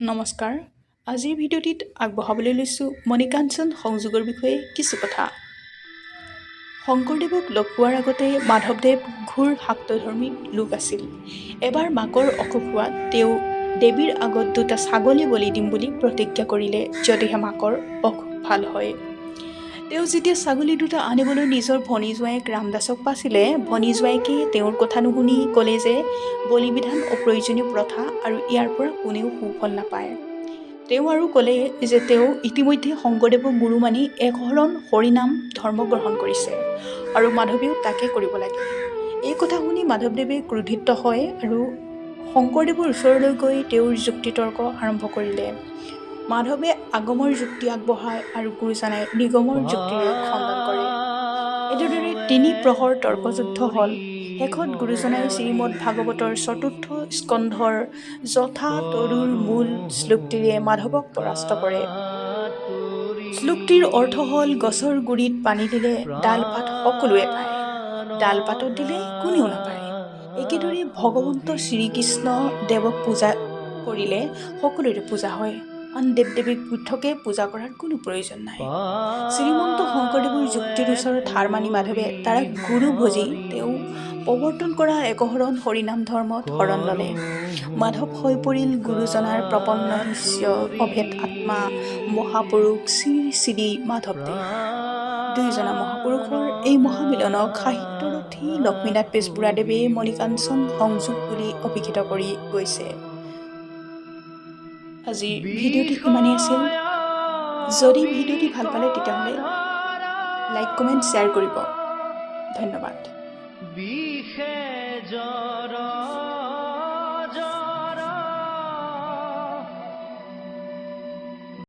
নমস্কাৰ। আজিৰ ভিডিঅ'টিত আগবঢ়াবলৈ লৈছোঁ মণিকাঞ্চন সংযোগৰ বিষয়ে কিছু কথা। শংকৰদেৱক লগ পোৱাৰ আগতে মাধৱদেৱ ঘোৰ শাক্তধৰ্মী লোক আছিল। এবাৰ মাকৰ অসুখ হোৱাত তেওঁ দেৱীৰ আগত 2টা ছাগলী বলি দিম বুলি প্ৰতিজ্ঞা কৰিলে যদিহে মাকৰ অসুখ ভাল হয়। তেওঁ যেতিয়া ছাগলী 2টা আনিবলৈ নিজৰ ভনী জোঁৱায়েক ৰামদাসক পাছিলে, ভনী জোঁৱায়েকে তেওঁৰ কথা নুশুনি ক'লে যে বলিবিধান অপ্ৰয়োজনীয় প্ৰথা আৰু ইয়াৰ পৰা কোনেও সুফল নাপায়। তেওঁ আৰু ক'লে যে তেওঁ ইতিমধ্যে শংকৰদেৱক গুৰু মানি একশৰণ হৰিনাম ধৰ্ম গ্ৰহণ কৰিছে আৰু মাধৱেও তাকে কৰিব লাগে। এই কথা শুনি মাধৱদেৱে ক্ৰোধিত হয় আৰু শংকৰদেৱৰ ওচৰলৈ গৈ তেওঁৰ যুক্তিতৰ্ক আৰম্ভ কৰিলে। মাধৱে আগমৰ যুক্তি আগবঢ়ায় আৰু গুৰুজনাই নিগমৰ যুক্তিৰে খণ্ডন কৰে। এনেদৰে 3 প্ৰহৰ তৰ্কযুদ্ধ হ'ল। শেষত গুৰুজনাই শ্ৰীমদ ভাগৱতৰ 4ৰ্থ স্কন্ধৰ যথা তৰুৰ মূল শ্লোকটিৰে মাধৱক পৰাস্ত কৰে। শ্লোকটিৰ অৰ্থ হ'ল গছৰ গুৰিত পানী দিলে ডালপাত সকলোৱে পায়, ডালপাতত দিলে কোনেও নাপায়। একেদৰে ভগৱন্ত শ্ৰীকৃষ্ণ দেৱক পূজা কৰিলে সকলোৰে পূজা হয়, আন দেৱ-দেৱীক পৃথকে পূজা কৰাৰ কোনো প্ৰয়োজন নাই। শ্ৰীমন্ত শংকৰদেৱৰ যুক্তিৰ ওচৰত হাৰ মানি মাধৱে তাৰাক গুৰু ভজি তেওঁ প্ৰৱৰ্তন কৰা একশৰণ হৰিনাম ধৰ্মত শৰণ ল'লে। মাধৱ হৈ পৰিল গুৰুজনাৰ প্ৰপন্ন শিষ্য অভেদ আত্মা মহাপুৰুষ শ্ৰী শ্ৰী মাধৱদেৱ। দুয়োজনা মহাপুৰুষৰ এই মহামিলনক সাহিত্যৰথী লক্ষ্মীনাথ বেজবৰুৱাদেৱে মণিকাঞ্চন সংযোগ বুলি অভিহিত কৰি গৈছে। আজিৰ ভিডিঅ'টি ইমানেই আছিল। যদি ভিডিঅ'টি ভাল পালে তেতিয়াহ'লে লাইক কমেণ্ট শ্বেয়াৰ কৰিব। ধন্যবাদ।